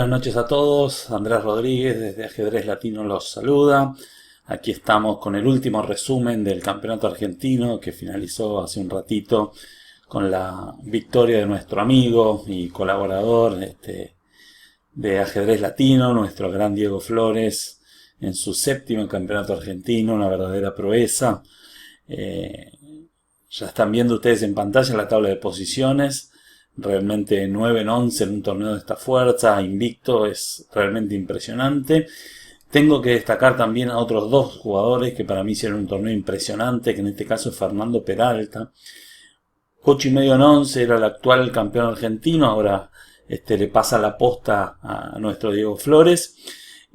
buenas noches a todos. Andrés Rodríguez desde Ajedrez Latino los saluda. Aquí estamos con el último resumen del campeonato argentino que finalizó hace un ratito con la victoria de nuestro amigo y colaborador de Ajedrez Latino, nuestro gran Diego Flores, en su séptimo campeonato argentino, una verdadera proeza. Ya están viendo ustedes en pantalla la tabla de posiciones. Realmente 9 en 11 en un torneo de esta fuerza, invicto, es realmente impresionante. Tengo que destacar también a otros dos jugadores que para mí hicieron un torneo impresionante, que en este caso es Fernando Peralta. 8,5 en 11, era el actual campeón argentino, ahora le pasa la posta a nuestro Diego Flores.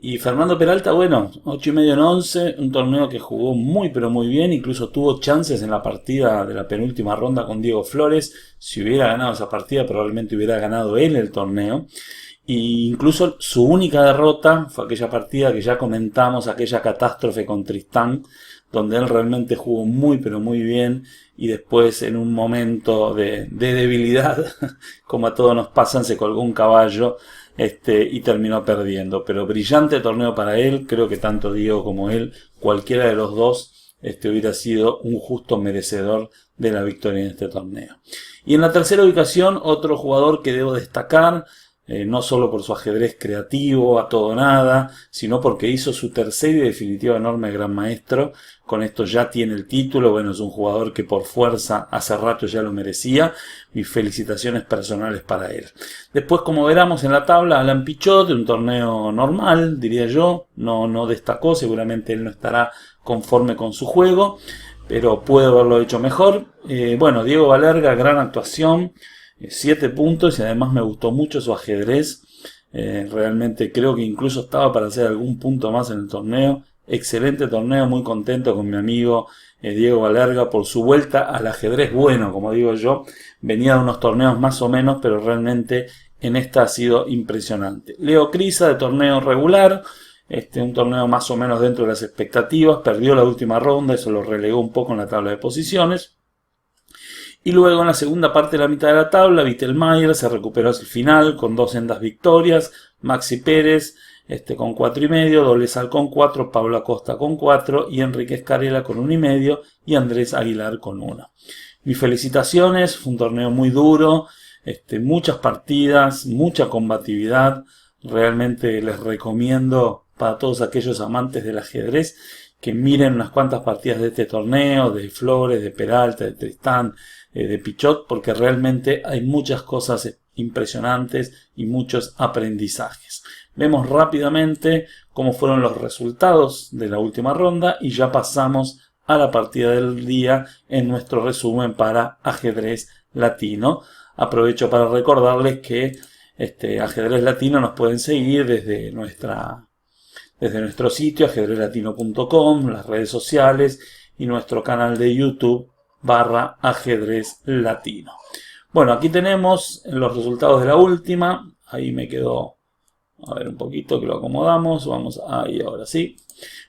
Y Fernando Peralta, bueno, 8,5 en 11, un torneo que jugó muy pero muy bien, incluso tuvo chances en la partida de la penúltima ronda con Diego Flores. Si hubiera ganado esa partida probablemente hubiera ganado él el torneo. Y incluso su única derrota fue aquella partida que ya comentamos, aquella catástrofe con Tristán, donde él realmente jugó muy pero muy bien y después en un momento de debilidad, como a todos nos pasan, se colgó un caballo y terminó perdiendo. Pero brillante torneo para él, creo que tanto Diego como él, cualquiera de los dos, hubiera sido un justo merecedor de la victoria en este torneo. Y en la tercera ubicación, otro jugador que debo destacar, no solo por su ajedrez creativo, a todo nada, sino porque hizo su tercer y definitiva enorme Gran Maestro. Con esto ya tiene el título. Bueno, es un jugador que por fuerza hace rato ya lo merecía. Mis felicitaciones personales para él. Después, como veremos en la tabla, Alan Pichot, de un torneo normal, diría yo. No destacó, seguramente él no estará conforme con su juego, pero puede haberlo hecho mejor. Bueno, Diego Valerga, gran actuación. 7 puntos y además me gustó mucho su ajedrez. Realmente creo que incluso estaba para hacer algún punto más en el torneo. Excelente torneo, muy contento con mi amigo Diego Valerga por su vuelta al ajedrez bueno, como digo yo. Venía de unos torneos más o menos, pero realmente en esta ha sido impresionante. Leo Crisa, de torneo regular, un torneo más o menos dentro de las expectativas. Perdió la última ronda, eso lo relegó un poco en la tabla de posiciones. Y luego en la segunda parte de la mitad de la tabla, Vittelmayer se recuperó hacia el final con 2 sendas victorias, Maxi Pérez con 4,5, Dolezal con 4, Pablo Acosta con 4 y Enrique Escarela con 1,5 y Andrés Aguilar con 1. Mis felicitaciones, fue un torneo muy duro, muchas partidas, mucha combatividad. Realmente les recomiendo para todos aquellos amantes del ajedrez que miren unas cuantas partidas de este torneo, de Flores, de Peralta, de Tristán, de Pichot, porque realmente hay muchas cosas impresionantes y muchos aprendizajes. Vemos rápidamente cómo fueron los resultados de la última ronda y ya pasamos a la partida del día en nuestro resumen para Ajedrez Latino. Aprovecho para recordarles que Ajedrez Latino nos pueden seguir desde nuestro sitio ajedrezlatino.com, las redes sociales y nuestro canal de YouTube /Ajedrez Latino. Bueno, aquí tenemos los resultados de la última. Ahí me quedó, a ver un poquito que lo acomodamos. Vamos ahí, ahora sí.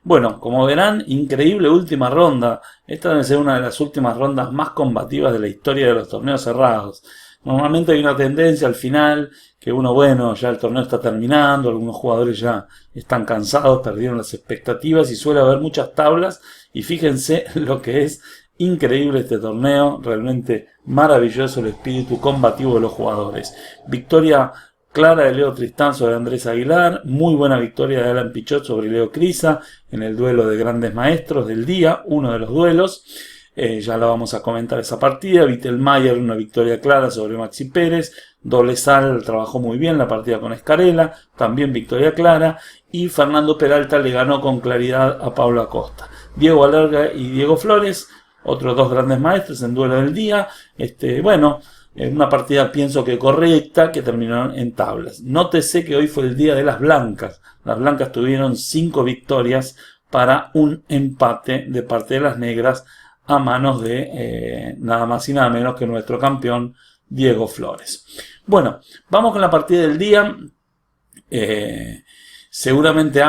Bueno, como verán, increíble última ronda. Esta debe ser una de las últimas rondas más combativas de la historia de los torneos cerrados. Normalmente hay una tendencia al final que bueno, ya el torneo está terminando, algunos jugadores ya están cansados, perdieron las expectativas y suele haber muchas tablas. Y fíjense lo que es increíble este torneo, realmente maravilloso el espíritu combativo de los jugadores. Victoria clara de Leo Tristán sobre Andrés Aguilar, muy buena victoria de Alan Pichot sobre Leo Crisa en el duelo de grandes maestros del día, uno de los duelos. Ya la vamos a comentar esa partida. Vittelmayer, una victoria clara sobre Maxi Pérez. Dolezal trabajó muy bien la partida con Escarela, también victoria clara. Y Fernando Peralta le ganó con claridad a Pablo Acosta. Diego Valerga y Diego Flores, otros dos grandes maestros en duelo del día. Una partida pienso que correcta, que terminaron en tablas. Nótese que hoy fue el día de las blancas. Las blancas tuvieron 5 victorias para un empate de parte de las negras a manos de nada más y nada menos que nuestro campeón Diego Flores. Bueno, vamos con la partida del día. Seguramente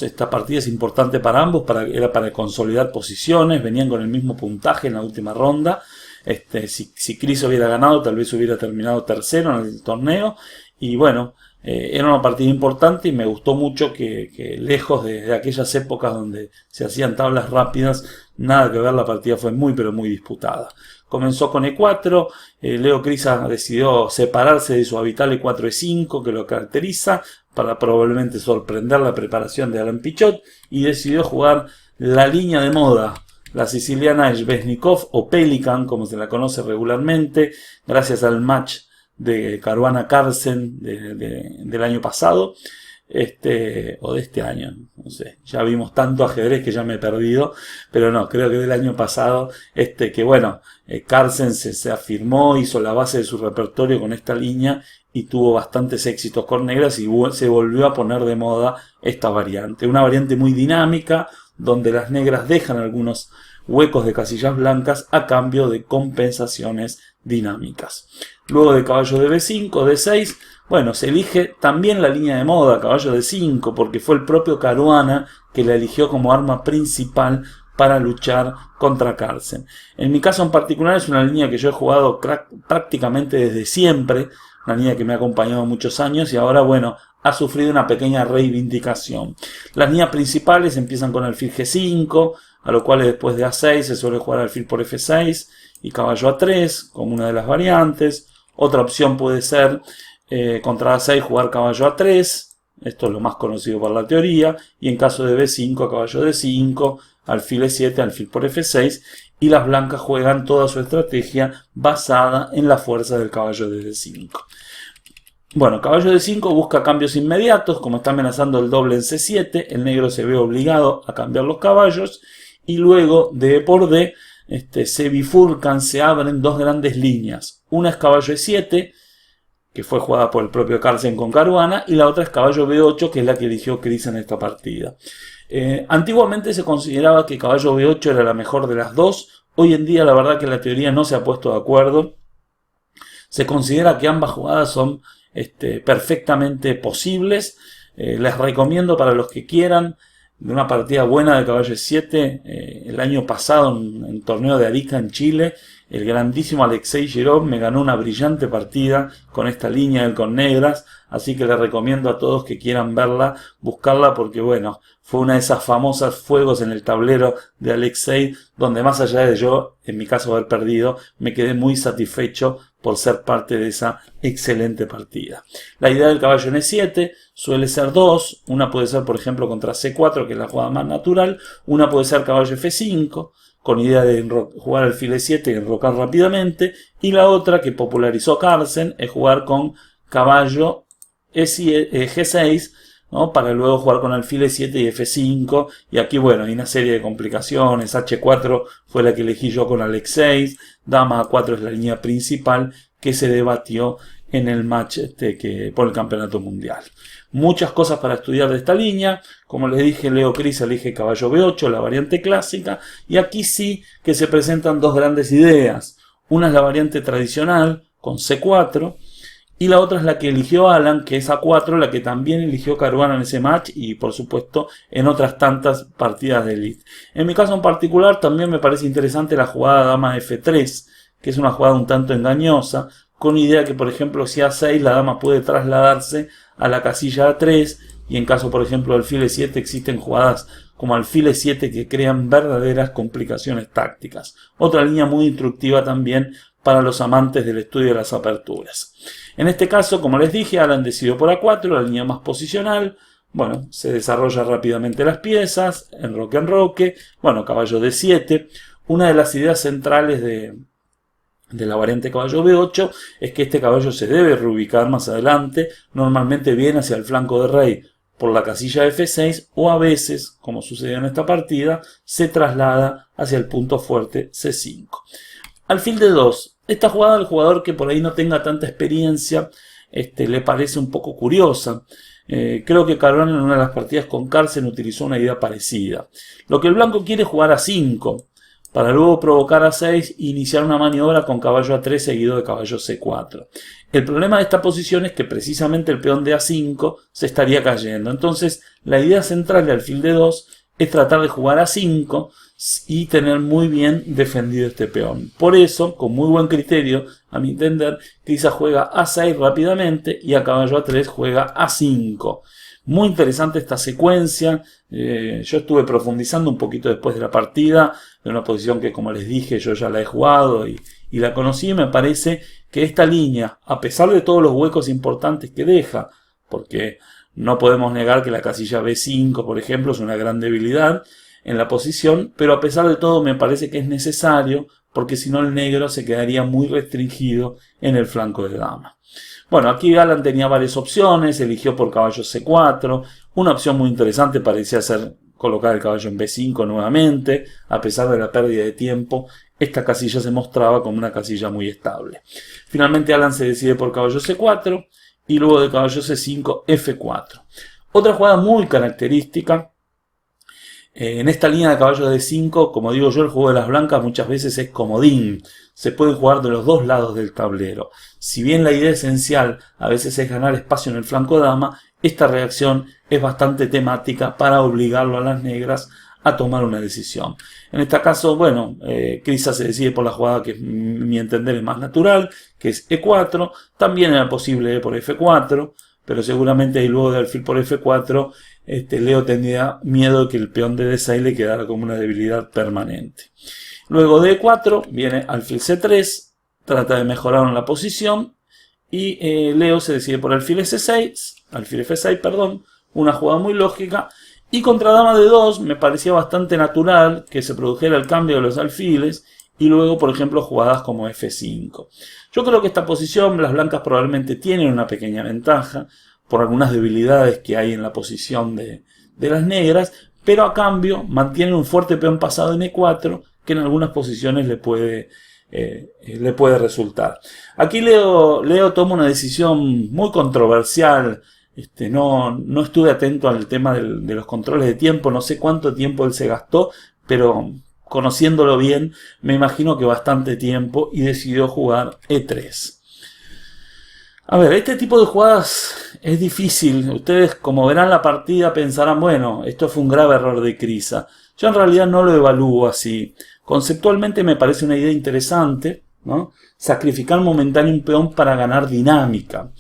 esta partida es importante para ambos, era para consolidar posiciones, venían con el mismo puntaje en la última ronda. Si Cris hubiera ganado, tal vez hubiera terminado tercero en el torneo. Y bueno, Era una partida importante y me gustó mucho que lejos de aquellas épocas donde se hacían tablas rápidas, nada que ver, la partida fue muy pero muy disputada. Comenzó con E4, Leo Crisa decidió separarse de su habitual E4-E5 que lo caracteriza para probablemente sorprender la preparación de Alan Pichot, y decidió jugar la línea de moda, la siciliana Sveshnikov o Pelican como se la conoce regularmente, gracias al match de Caruana Carlsen del año pasado, o de este año, no sé, ya vimos tanto ajedrez que ya me he perdido, pero no, creo que del año pasado, que bueno, Carlsen se afirmó, hizo la base de su repertorio con esta línea y tuvo bastantes éxitos con negras y se volvió a poner de moda esta variante, una variante muy dinámica donde las negras dejan algunos huecos de casillas blancas a cambio de compensaciones dinámicas. Luego de caballo de B5, D6, bueno, se elige también la línea de moda, caballo de 5, porque fue el propio Caruana que la eligió como arma principal para luchar contra Carlsen. En mi caso en particular es una línea que yo he jugado prácticamente desde siempre, una línea que me ha acompañado muchos años y ahora, bueno, ha sufrido una pequeña reivindicación. Las líneas principales empiezan con alfil G5, a lo cual después de A6 se suele jugar alfil por F6 y caballo A3 como una de las variantes. Otra opción puede ser contra A6 jugar caballo A3, esto es lo más conocido por la teoría, y en caso de B5 caballo D5, alfil E7, alfil por F6, y las blancas juegan toda su estrategia basada en la fuerza del caballo de D5. Bueno, caballo de 5 busca cambios inmediatos, como está amenazando el doble en C7, el negro se ve obligado a cambiar los caballos, y luego de E por D se bifurcan, se abren dos grandes líneas. Una es caballo E7, que fue jugada por el propio Carlsen con Caruana, y la otra es caballo B8, que es la que eligió Crisa en esta partida. Antiguamente se consideraba que caballo B8 era la mejor de las dos. Hoy en día la verdad que la teoría no se ha puesto de acuerdo. Se considera que ambas jugadas son perfectamente posibles. Les recomiendo para los que quieran de una partida buena de caballo E7. El año pasado en el torneo de Arica en Chile, el grandísimo Alexei Girov me ganó una brillante partida con esta línea del con negras, así que les recomiendo a todos que quieran verla, buscarla, porque bueno, fue una de esas famosas fuegos en el tablero de Alexei, donde más allá de yo, en mi caso haber perdido, me quedé muy satisfecho por ser parte de esa excelente partida. La idea del caballo en E7 suele ser dos, una puede ser por ejemplo contra C4, que es la jugada más natural, una puede ser caballo F5, con idea de jugar alfil E7 y enrocar rápidamente, y la otra que popularizó Carlsen es jugar con caballo G6, ¿no? Para luego jugar con alfil E7 y F5, y aquí bueno, hay una serie de complicaciones. H4 fue la que elegí yo con Alexei, dama A4 es la línea principal que se debatió en el match por el campeonato mundial. Muchas cosas para estudiar de esta línea. Como les dije, Leo Crisa elige caballo B8, la variante clásica, y aquí sí que se presentan dos grandes ideas. Una es la variante tradicional con C4, y la otra es la que eligió Alan, que es A4, la que también eligió Caruana en ese match y por supuesto en otras tantas partidas de Elite. En mi caso en particular también me parece interesante la jugada dama F3, que es una jugada un tanto engañosa, con idea que por ejemplo si A6 la dama puede trasladarse a la casilla A3, y en caso por ejemplo del alfil E7 existen jugadas como alfil E7 que crean verdaderas complicaciones tácticas. Otra línea muy instructiva también para los amantes del estudio de las aperturas. En este caso, como les dije, Alan decidió por A4, la línea más posicional. Bueno, se desarrolla rápidamente las piezas, enroque, bueno, caballo D7. Una de las ideas centrales de la variante caballo B8 es que este caballo se debe reubicar más adelante, normalmente bien hacia el flanco de rey por la casilla F6, o a veces, como sucedió en esta partida, se traslada hacia el punto fuerte C5. Alfil D2. Esta jugada al jugador que por ahí no tenga tanta experiencia le parece un poco curiosa. Creo que Caruana en una de las partidas con Carlsen utilizó una idea parecida. Lo que el blanco quiere es jugar a 5, para luego provocar a 6 e iniciar una maniobra con caballo A3 seguido de caballo C4. El problema de esta posición es que precisamente el peón de A5 se estaría cayendo. Entonces la idea central de alfil D2 es tratar de jugar a 5, y tener muy bien defendido este peón. Por eso, con muy buen criterio, a mi entender, Crisa juega A6 rápidamente y a caballo A3 juega A5. Muy interesante esta secuencia. Yo estuve profundizando un poquito después de la partida, de una posición que, como les dije, yo ya la he jugado y la conocí. Me parece que esta línea, a pesar de todos los huecos importantes que deja, porque no podemos negar que la casilla B5, por ejemplo, es una gran debilidad en la posición, pero a pesar de todo me parece que es necesario, porque si no el negro se quedaría muy restringido en el flanco de dama. Bueno, aquí Alan tenía varias opciones, eligió por caballo C4, una opción muy interesante parecía ser colocar el caballo en B5 nuevamente, a pesar de la pérdida de tiempo, esta casilla se mostraba como una casilla muy estable. Finalmente Alan se decide por caballo C4 y luego de caballo C5, F4. Otra jugada muy característica. En esta línea de caballo de 5, como digo yo, el juego de las blancas muchas veces es comodín. Se puede jugar de los dos lados del tablero. Si bien la idea esencial a veces es ganar espacio en el flanco dama, esta reacción es bastante temática para obligarlo a las negras a tomar una decisión. En este caso, bueno, Crisa se decide por la jugada que, a mi entender, es más natural, que es E4. También era posible por F4, pero seguramente ahí luego de alfil por F4, Leo tendría miedo de que el peón de D6 le quedara como una debilidad permanente. Luego de E4 viene alfil C3, trata de mejorar la posición y Leo se decide por alfil F6, perdón, una jugada muy lógica. Y contra dama de 2 me parecía bastante natural que se produjera el cambio de los alfiles y luego, por ejemplo, jugadas como F5. Yo creo que esta posición las blancas probablemente tienen una pequeña ventaja por algunas debilidades que hay en la posición de las negras, pero a cambio mantienen un fuerte peón pasado en E4 que en algunas posiciones le puede resultar. Aquí Leo toma una decisión muy controversial. No estuve atento al tema de los controles de tiempo, no sé cuánto tiempo él se gastó, pero conociéndolo bien, me imagino que bastante tiempo, y decidió jugar E3. A ver, este tipo de jugadas es difícil. Ustedes, como verán la partida, pensarán, bueno, esto fue un grave error de Crisa. Yo en realidad no lo evalúo así. Conceptualmente me parece una idea interesante, ¿no? Sacrificar momentáneo un peón para ganar dinámica.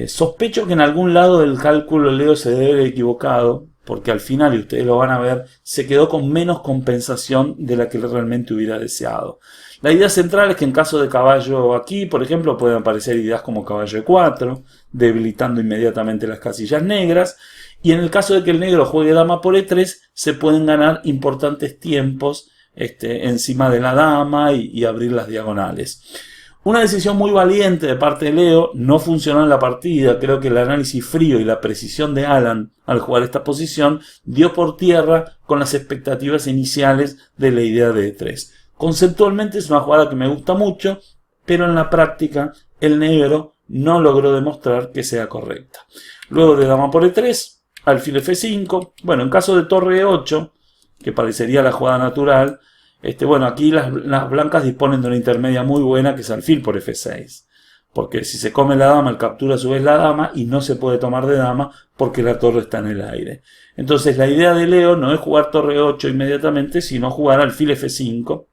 Sospecho que en algún lado del cálculo Leo se debe haber equivocado, porque al final, y ustedes lo van a ver, se quedó con menos compensación de la que realmente hubiera deseado. La idea central es que en caso de caballo aquí, por ejemplo, pueden aparecer ideas como caballo E4, debilitando inmediatamente las casillas negras, y en el caso de que el negro juegue dama por E3, se pueden ganar importantes tiempos encima de la dama y abrir las diagonales. Una decisión muy valiente de parte de Leo, no funcionó en la partida. Creo que el análisis frío y la precisión de Alan al jugar esta posición dio por tierra con las expectativas iniciales de la idea de E3. Conceptualmente es una jugada que me gusta mucho, pero en la práctica el negro no logró demostrar que sea correcta. Luego de dama por E3, alfil F5, bueno, en caso de torre E8, que parecería la jugada natural, bueno, aquí las blancas disponen de una intermedia muy buena que es alfil por F6. Porque si se come la dama, él captura a su vez la dama y no se puede tomar de dama porque la torre está en el aire. Entonces la idea de Leo no es jugar torre 8 inmediatamente, sino jugar alfil F5,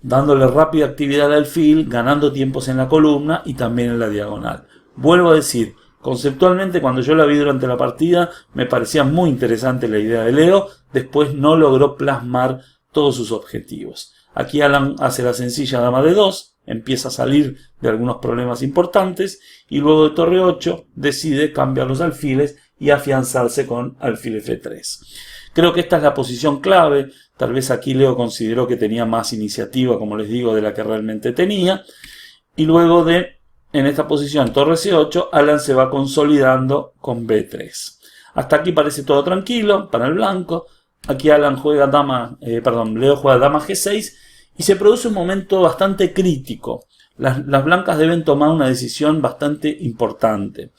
dándole rápida actividad al alfil, ganando tiempos en la columna y también en la diagonal. Vuelvo a decir, conceptualmente cuando yo la vi durante la partida me parecía muy interesante la idea de Leo, después no logró plasmar todos sus objetivos. Aquí Alan hace la sencilla dama de 2, empieza a salir de algunos problemas importantes y luego de torre 8 decide cambiar los alfiles y afianzarse con alfil F3. Creo que esta es la posición clave. Tal vez aquí Leo consideró que tenía más iniciativa, como les digo, de la que realmente tenía. Y luego en esta posición torre C8, Alan se va consolidando con B3. Hasta aquí parece todo tranquilo para el blanco. Aquí Alan juega Leo juega dama G6 y se produce un momento bastante crítico. Las blancas deben tomar una decisión bastante importante.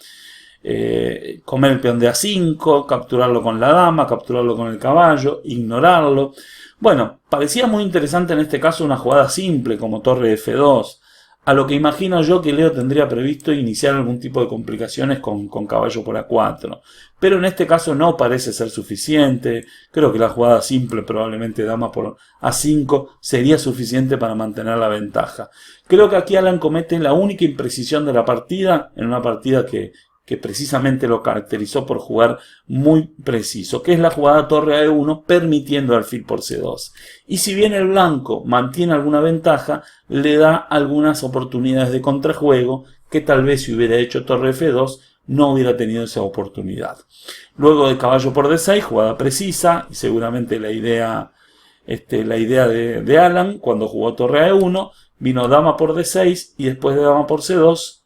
Comer el peón de A5, capturarlo con la dama, capturarlo con el caballo, ignorarlo. Bueno, parecía muy interesante en este caso una jugada simple como torre F2. A lo que imagino yo que Leo tendría previsto iniciar algún tipo de complicaciones con caballo por A4. Pero en este caso no parece ser suficiente. Creo que la jugada simple, probablemente dama por A5, sería suficiente para mantener la ventaja. Creo que aquí Alan comete la única imprecisión de la partida, en una partida que precisamente lo caracterizó por jugar muy preciso, que es la jugada torre a E1 permitiendo alfil por C2. Y si bien el blanco mantiene alguna ventaja, le da algunas oportunidades de contrajuego que tal vez si hubiera hecho torre F2 no hubiera tenido esa oportunidad. Luego de caballo por D6, jugada precisa, y seguramente la idea de Alan cuando jugó torre a E1, vino dama por D6 y después de dama por C2,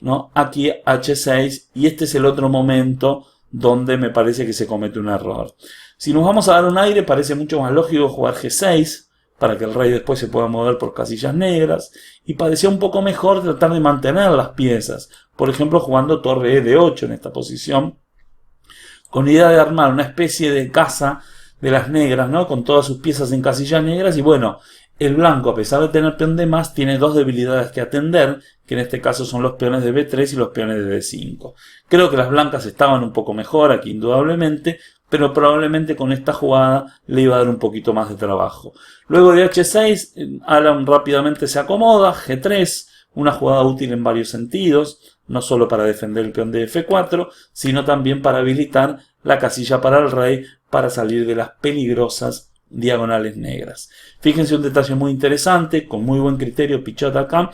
¿no? Aquí H6, y este es el otro momento donde me parece que se comete un error. Si nos vamos a dar un aire, parece mucho más lógico jugar G6 para que el rey después se pueda mover por casillas negras, y parecía un poco mejor tratar de mantener las piezas, por ejemplo jugando torre E de 8 en esta posición, con la idea de armar una especie de casa de las negras, ¿no? Con todas sus piezas en casillas negras. Y bueno, el blanco, a pesar de tener peón de más, tiene dos debilidades que atender, que en este caso son los peones de B3 y los peones de D5. Creo que las blancas estaban un poco mejor aquí, indudablemente, pero probablemente con esta jugada le iba a dar un poquito más de trabajo. Luego de H6, Alan rápidamente se acomoda, G3, una jugada útil en varios sentidos, no solo para defender el peón de F4, sino también para habilitar la casilla para el rey, para salir de las peligrosas diagonales negras. Fíjense un detalle muy interesante, con muy buen criterio Pichot acá,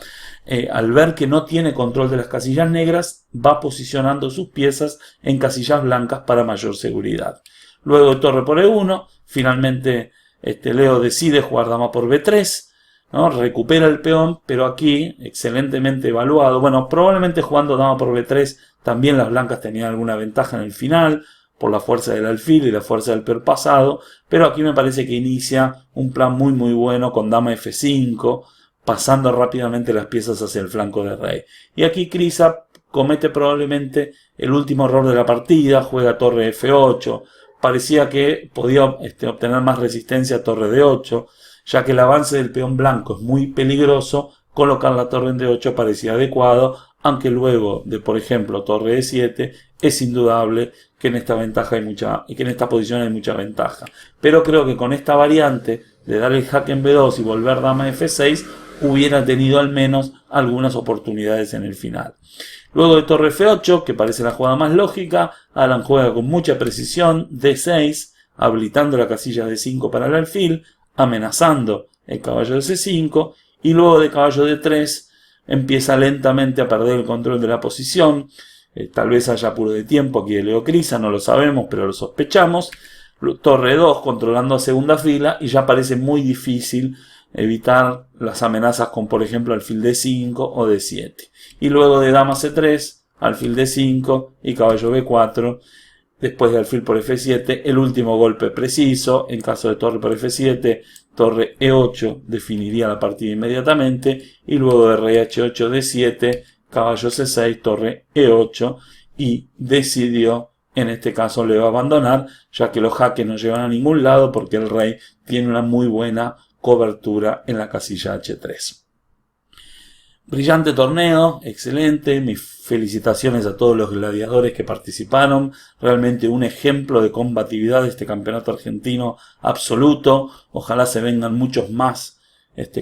al ver que no tiene control de las casillas negras, va posicionando sus piezas en casillas blancas para mayor seguridad. Luego de torre por E1, finalmente Leo decide jugar dama por B3, ¿no? Recupera el peón, pero aquí, excelentemente evaluado. Bueno, probablemente jugando dama por B3 también las blancas tenían alguna ventaja en el final, por la fuerza del alfil y la fuerza del peón pasado, pero aquí me parece que inicia un plan muy bueno con dama F5, pasando rápidamente las piezas hacia el flanco del rey. Y aquí Kriza comete probablemente el último error de la partida, juega torre F8, parecía que podía obtener más resistencia a torre D8, ya que el avance del peón blanco es muy peligroso, colocar la torre en D8 parecía adecuado, aunque luego de, por ejemplo, torre E7, es indudable que en esta posición hay mucha ventaja. Pero creo que con esta variante de dar el jaque en B2 y volver dama F6, hubiera tenido al menos algunas oportunidades en el final. Luego de torre F8, que parece la jugada más lógica, Alan juega con mucha precisión D6, habilitando la casilla D5 para el alfil, amenazando el caballo de C5, y luego de caballo D3 empieza lentamente a perder el control de la posición. Tal vez haya apuro de tiempo aquí de Leo Kriza, no lo sabemos, pero lo sospechamos. Torre 2 controlando a segunda fila, y ya parece muy difícil evitar las amenazas con, por ejemplo, alfil D5 o D7. Y luego de dama C3, alfil D5 y caballo B4. Después de alfil por F7, el último golpe preciso. En caso de torre por F7, torre E8 definiría la partida inmediatamente. Y luego de rey H8, D7, caballo C6, torre E8. Y decidió, en este caso, Leo abandonar, ya que los jaques no llevan a ningún lado porque el rey tiene una muy buena cobertura en la casilla H3. Brillante torneo, excelente, mis felicitaciones a todos los gladiadores que participaron, realmente un ejemplo de combatividad de este campeonato argentino absoluto, ojalá se vengan muchos más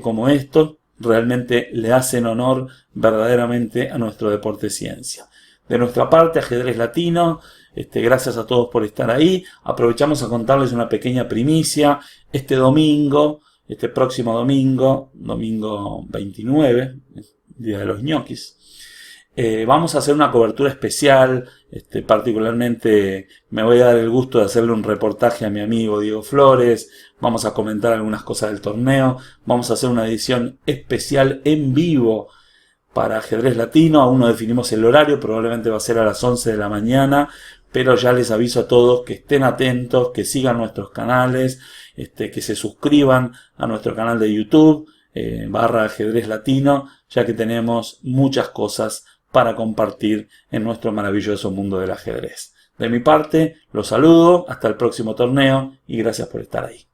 como estos, realmente le hacen honor verdaderamente a nuestro deporte ciencia. De nuestra parte, Ajedrez Latino, gracias a todos por estar ahí, aprovechamos a contarles una pequeña primicia, este próximo domingo 29, día de los ñoquis, vamos a hacer una cobertura especial, particularmente me voy a dar el gusto de hacerle un reportaje a mi amigo Diego Flores, vamos a comentar algunas cosas del torneo, vamos a hacer una edición especial en vivo para Ajedrez Latino, aún no definimos el horario, probablemente va a ser a las 11 de la mañana, pero ya les aviso a todos que estén atentos, que sigan nuestros canales, que se suscriban a nuestro canal de YouTube, /Ajedrez Latino, ya que tenemos muchas cosas para compartir en nuestro maravilloso mundo del ajedrez. De mi parte, los saludo, hasta el próximo torneo y gracias por estar ahí.